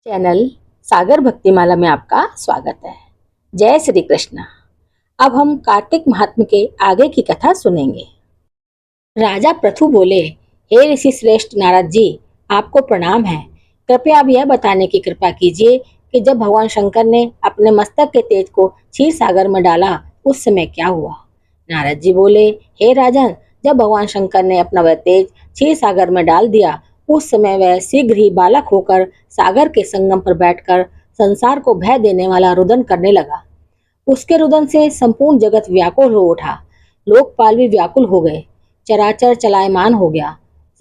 Channel सागर भक्तिमाला में आपका स्वागत है। जय श्री कृष्ण। अब हम कार्तिक महात्म्य के आगे की कथा सुनेंगे। राजा पृथु बोले, हे ऋषि श्रेष्ठ नारद जी, आपको प्रणाम है। कृपया अब यह बताने की कृपा कीजिए कि जब भगवान शंकर ने अपने मस्तक के तेज को क्षीर सागर में डाला उस समय क्या हुआ। नारद जी बोले, हे राजन, जब भगवान शंकर ने अपना वह तेज क्षीर सागर में डाल दिया उस समय वह शीघ्र ही बालक होकर सागर के संगम पर बैठकर संसार को भय देने वाला रुदन करने लगा। उसके रुदन से संपूर्ण जगत व्याकुल हो उठा, लोकपाल भी व्याकुल हो गए, चराचर चलायमान हो गया।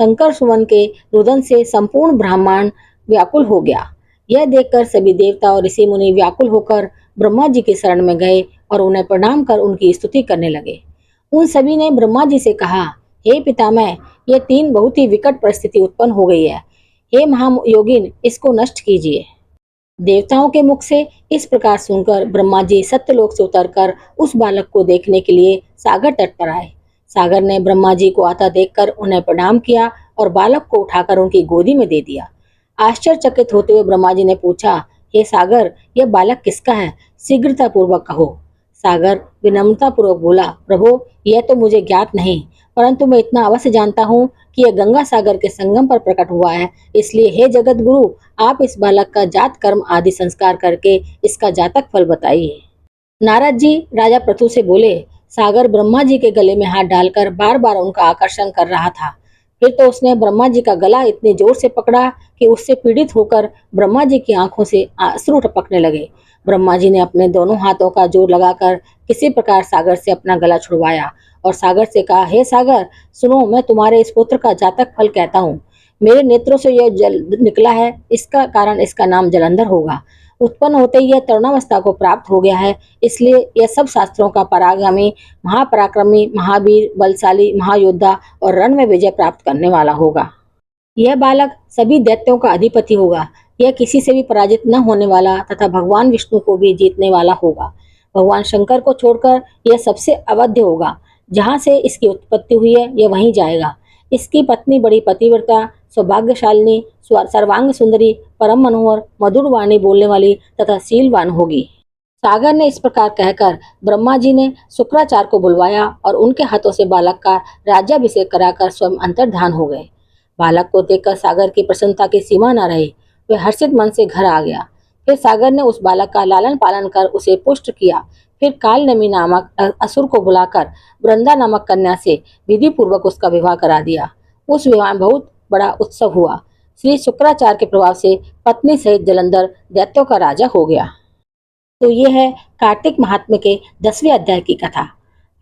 शंकर सुमन के रुदन से संपूर्ण ब्रह्मांड व्याकुल हो गया। यह देखकर सभी देवता और ऋषि मुनि व्याकुल होकर ब्रह्मा जी की शरण में गए और उन्हें प्रणाम कर उनकी स्तुति करने लगे। उन सभी ने ब्रह्मा जी से कहा, हे पितामह, ये तीन बहुत ही विकट परिस्थिति उत्पन्न हो गई है। हे महायोगिन, इसको नष्ट कीजिए। देवताओं के मुख से इस प्रकार सुनकर ब्रह्मा जी सत्यलोक से उतरकर उस बालक को देखने के लिए सागर तट पर आए। सागर ने ब्रह्मा जी को आता देखकर उन्हें प्रणाम किया और बालक को उठाकर उनकी गोदी में दे दिया। आश्चर्यचकित होते हुए ब्रह्मा जी ने पूछा, हे सागर, यह बालक किसका है? शीघ्रता पूर्वक कहो। सागर विनम्रता पूर्वक बोला, प्रभु, यह तो मुझे ज्ञात नहीं, परंतु मैं इतना अवश्य जानता हूँ कि यह गंगा सागर के संगम पर प्रकट हुआ है। इसलिए हे जगत गुरु, आप इस बालक का जात कर्म आदि संस्कार करके इसका जातक फल बताइए। नारद जी राजा पृथु से बोले, सागर ब्रह्मा जी के गले में हाथ डालकर बार बार उनका आकर्षण कर रहा था। फिर तो उसने ब्रह्मा जी का गला इतनी जोर से पकड़ा कि उससे पीड़ित होकर ब्रह्मा जी की आंखों से अश्रु टपकने लगे। ब्रह्मा जी ने अपने दोनों हाथों का जोर लगाकर किसी प्रकार सागर से अपना गला छुड़वाया और सागर से कहा, हे सागर, सुनो, मैं तुम्हारे इस पुत्र का जातक फल कहता हूँ। मेरे नेत्रों से यह जल निकला है, इसका कारण इसका नाम जलंधर होगा। उत्पन्न होते ही यह तरुणावस्था को प्राप्त हो गया है, इसलिए यह सब शास्त्रों का परागामी, महापराक्रमी, महावीर, बलशाली, महायोद्धा और रण में विजय प्राप्त करने वाला होगा। यह बालक सभी दैत्यों का अधिपति होगा। यह किसी से भी पराजित न होने वाला तथा भगवान विष्णु को भी जीतने वाला होगा। भगवान शंकर को छोड़कर यह सबसे अवध्य होगा। जहाँ से इसकी उत्पत्ति हुई है यह वहीं जाएगा। इसकी पत्नी बड़ी पतिव्रता, सौभाग्यशालिनी, सर्वांग सुंदरी, परम मनोहर, मधुर वाणी बोलने वाली तथा शीलवान होगी। सागर ने इस प्रकार कहकर ब्रह्मा जी ने शुक्राचार्य को बुलवाया और उनके हाथों से बालक का राज्याभिषेक कराकर स्वयं अंतर्धान हो गए। बालक को देखकर सागर की प्रसन्नता की सीमा न रही। वह हर्षित मन से घर आ गया। फिर सागर ने उस बालक का लालन पालन कर उसे पुष्ट किया। फिर काल नमी नामक असुर को बुलाकर वृंदा नामक कन्या से विधि पूर्वक उसका विवाह करा दिया। उस विवाह में बहुत बड़ा उत्सव हुआ। श्री शुक्राचार्य के प्रभाव से पत्नी सहित जलंधर दैत्यों का राजा हो गया। तो ये है कार्तिक महात्म्य के 10वें अध्याय की कथा।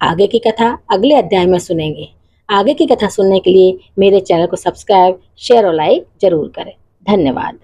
आगे की कथा अगले अध्याय में सुनेंगे। आगे की कथा सुनने के लिए मेरे चैनल को सब्सक्राइब, शेयर और लाइक जरूर करें। धन्यवाद।